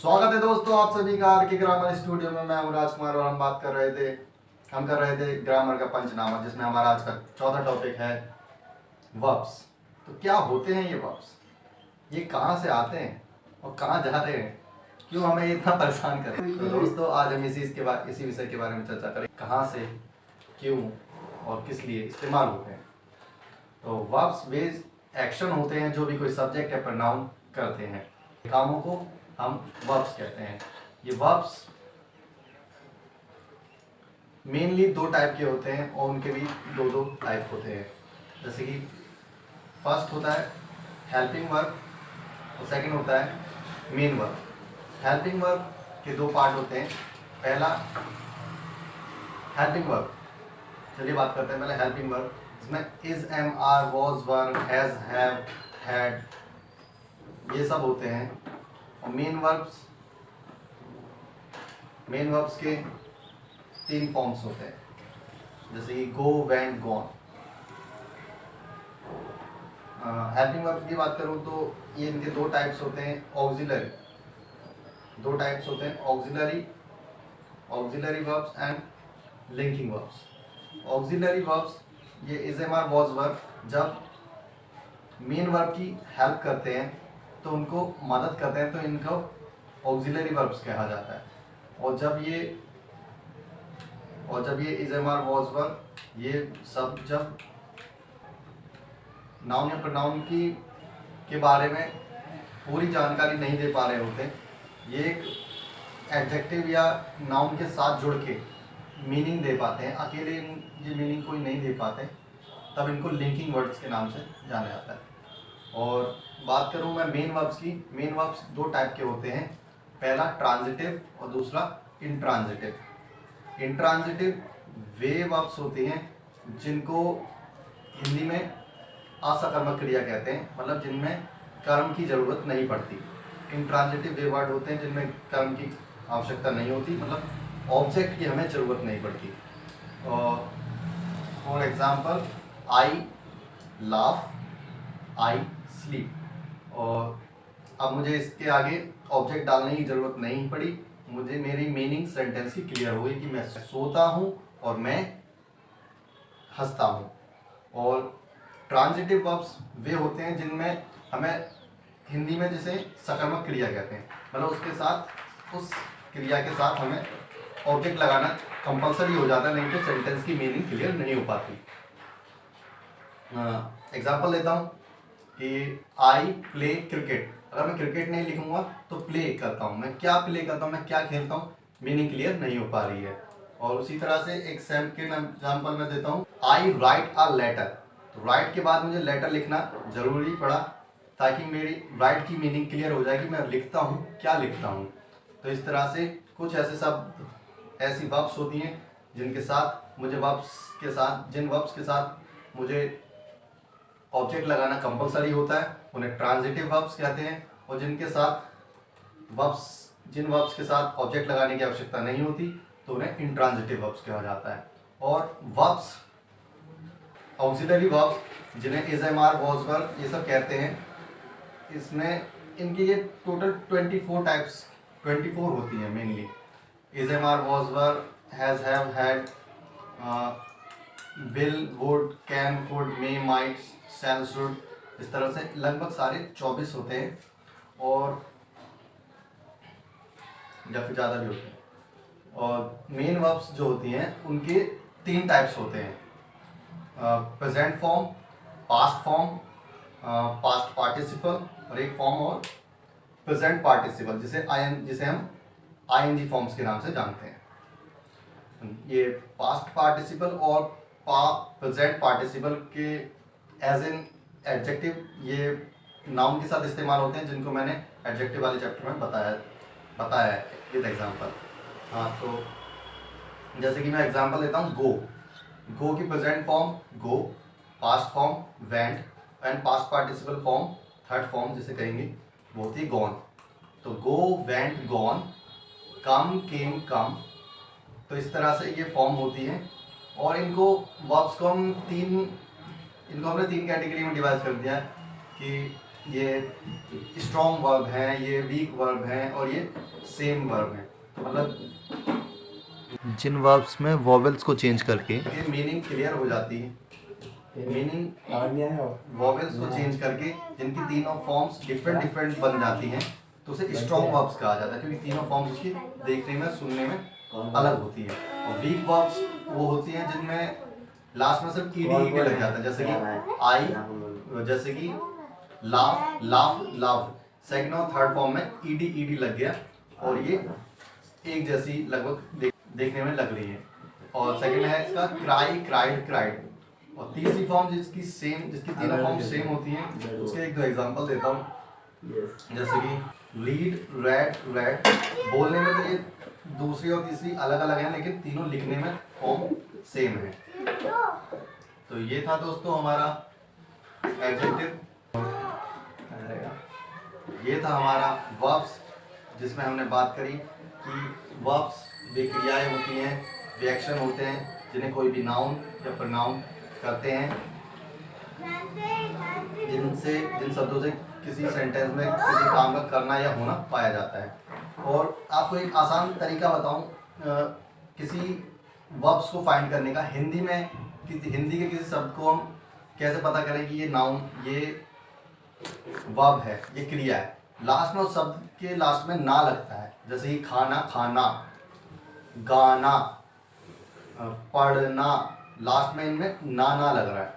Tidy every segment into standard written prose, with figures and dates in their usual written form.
स्वागत है दोस्तों आप सभी का आर के ग्रामर स्टूडियो में। मैं हूं राजकुमार और हम कर रहे थे ग्रामर का पंचनामा, जिसमें हमारा आज का चौथा टॉपिक है वर्ब्स। तो क्या होते हैं ये वर्ब्स, ये कहाँ से आते हैं और कहाँ जा रहे हैं, क्यों हमें इतना परेशान करें। तो दोस्तों आज हम इसी विषय के बारे में चर्चा करें, कहाँ से, क्यों और किस लिए इस्तेमाल होते हैं। तो वर्ब्स बेस्ड एक्शन होते हैं जो भी कोई सब्जेक्ट या प्रोनाउन करते हैं, कामों को हम वर्ब्स कहते हैं। ये वर्ब्स मेनली दो टाइप के होते हैं और उनके भी दो दो टाइप होते हैं। जैसे कि फर्स्ट होता है हेल्पिंग वर्ब और सेकंड होता है मेन वर्ब। हेल्पिंग वर्ब के दो पार्ट होते हैं। पहला हेल्पिंग वर्ब, चलिए बात करते हैं पहले हेल्पिंग वर्ब। इसमें is, am, are, was, were, has, have, had, ये सब होते हैं। और मेन वर्ब्स के तीन फॉर्म्स होते हैं, जैसे कि गो, वेंट, गॉन। हेल्पिंग वर्ब्स की बात करूं तो ये इनके दो टाइप्स होते हैं। Auxiliary verbs and linking verbs. Auxiliary verbs ये इज, एम, आर, वॉज, वर जब मेन वर्ब की हेल्प करते हैं तो उनको मदद करते हैं, तो इनको ऑक्सिलरी वर्ब्स कहा जाता है। और जब ये इज, एम, आर, वॉज, वर ये सब जब नाउन या प्रोनाउन के बारे में पूरी जानकारी नहीं दे पा रहे होते, ये एक एडजेक्टिव या नाउन के साथ जुड़ के मीनिंग दे पाते हैं, अकेले ये मीनिंग कोई नहीं दे पाते, तब इनको लिंकिंग वर्ड्स के नाम से जाना जाता है। और बात करूं मैं मेन वर्ब्स की, मेन वर्ब्स दो टाइप के होते हैं। पहला ट्रांजिटिव और दूसरा इंट्रांजिटिव। इंट्रांजिटिव वे वर्ब्स होती हैं जिनको हिंदी में असकर्मक क्रिया कहते हैं, मतलब जिनमें कर्म की जरूरत नहीं पड़ती। इंट्रांजिटिव वे वर्ड होते हैं जिनमें कर्म की आवश्यकता नहीं होती, मतलब ऑब्जेक्ट की हमें जरूरत नहीं पड़ती। और for example I laugh, I sleep. और अब मुझे इसके आगे ऑब्जेक्ट डालने की ज़रूरत नहीं पड़ी, मुझे मेरी मीनिंग सेंटेंस की क्लियर हो गई कि मैं सोता हूँ और मैं हंसता हूँ। और ट्रांजिटिव वर्ब्स वे होते हैं जिनमें हमें हिंदी में जिसे सकर्मक क्रिया कहते हैं, मतलब उस क्रिया के साथ हमें ऑब्जेक्ट लगाना कंपलसरी हो जाता है, नहीं तो सेंटेंस की मीनिंग क्लियर नहीं हो पाती। एग्जाम्पल लेता हूँ कि आई प्ले क्रिकेट। अगर मैं क्रिकेट नहीं लिखूंगा तो प्ले करता हूँ, मैं क्या प्ले करता हूँ, मैं क्या खेलता हूँ, मीनिंग क्लियर नहीं हो पा रही है। और उसी तरह से एक सेकंड एग्जाम्पल मैं देता हूँ, आई राइट अ लेटर। तो राइट के बाद मुझे लेटर लिखना जरूरी पड़ा ताकि मेरी राइट की मीनिंग क्लियर हो जाए कि मैं लिखता हूँ, क्या लिखता हूँ। तो इस तरह से कुछ ऐसी वर्ब्स होती हैं जिन वर्ब्स के साथ मुझे ऑब्जेक्ट लगाना कंपलसरी होता है, उन्हें ट्रांजिटिव वर्ब्स कहते हैं। और जिन वर्ब्स के साथ ऑब्जेक्ट लगाने की आवश्यकता नहीं होती तो उन्हें इंट्रांजिटिव वर्ब्स कहा जाता है। और वर्ब्स ऑक्सिलरी वर्ब्स जिन्हें इज, एम, आर, वॉज, वर ये सब कहते हैं, इसमें इनकी ये टोटल 24 होती हैं mainly. Is, am, are, was, were, has, have, had, will, would, can, could, may, might, shall, should, इस तरह से लगभग सारे 24 होते हैं और या फिर ज़्यादा भी होते हैं। और मेन वर्ब्स जो होती हैं उनके 3 टाइप्स होते हैं, present form, past form, past participle, और एक फॉर्म और प्रेजेंट पार्टिसिपल जिसे हम आईएनजी फॉर्म्स के नाम से जानते हैं। ये पास्ट पार्टिसिपल और प्रेजेंट पार्टिसिपल के एज एन एडजेक्टिव ये नाउन के साथ इस्तेमाल होते हैं, जिनको मैंने एडजेक्टिव वाले चैप्टर में बताया है विद एग्जांपल। हाँ, तो जैसे कि मैं एग्जांपल लेता हूँ, गो की present form go, past form went and past participle form third form जिसे कहेंगे वो होती है गॉन। तो गो, वेंट, गॉन, कम, केम, कम, तो इस तरह से ये फॉर्म होती है। और इनको वर्ब्स को हमने 3 कैटेगरी में डिवाइड कर दिया है कि ये स्ट्रॉन्ग वर्ब हैं, ये वीक वर्ब हैं और ये सेम वर्ब हैं। तो मतलब जिन वर्ब्स में वॉवेल्स को चेंज करके ये मीनिंग क्लियर हो जाती है, मीनिंग वॉवेल्स को चेंज करके जिनकी तीनों फॉर्म्स डिफरेंट डिफरेंट बन जाती हैं, तो उसे स्ट्रॉन्ग वर्ब्स कहा जाता है, क्योंकि तीनों फॉर्म्स उसकी देखने में सुनने में अलग होती है। और वीक वर्ब्स वो होती हैं जिनमें लास्ट में सिर्फ ईडी लग जाता है, जैसे कि आई, जैसे कि लाफ लाफ लाफ, सेकंड और थर्ड फॉर्म में ईडी लग गया और ये एक जैसी लगभग देखने में लग रही है। और सेकंड है इसका क्राई क्राइड क्राइड। और तीसरी फॉर्म जिसकी तीनों फॉर्म सेम होती हैं, उसके एक दो एग्जांपल देता हूँ। जैसे कि लीड रेड रेड, बोलने में तो ये दूसरी और तीसरी अलग अलग हैं, लेकिन तीनों लिखने में फॉर्म सेम है। तो ये था दोस्तों हमारा एडजेक्टिव, ये था हमारा वर्ब्स, जिसमें हमने बात करी कि वर्ब्स वे क्रियाएं होती हैं, वे एक्शन होते हैं जिन्हें कोई भी नाउन या प्रोनाउन करते हैं, जिन शब्दों से किसी सेंटेंस में किसी काम का करना या होना पाया जाता है। और आपको एक आसान तरीका बताऊं किसी वर्ब्स को फाइंड करने का। हिंदी के किसी शब्द को हम कैसे पता करें कि ये नाउन, ये वर्ब है, ये क्रिया है। लास्ट में उस शब्द के लास्ट में ना लगता है, जैसे कि खाना खाना, गाना, पढ़ना, लास्ट में इनमें ना लग रहा है।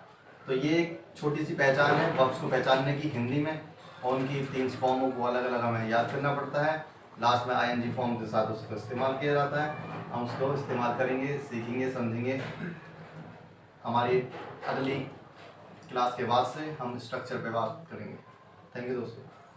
तो ये एक छोटी सी पहचान है वर्ब्स को पहचानने की हिंदी में, और उनकी तीन फॉर्मों को अलग अलग हमें याद करना पड़ता है। लास्ट में आईएनजी फॉर्म के साथ उसको इस्तेमाल किया जाता है। हम उसको इस्तेमाल करेंगे, सीखेंगे, समझेंगे। हमारी अगली क्लास के बाद से हम स्ट्रक्चर पे बात करेंगे। थैंक यू दोस्तों।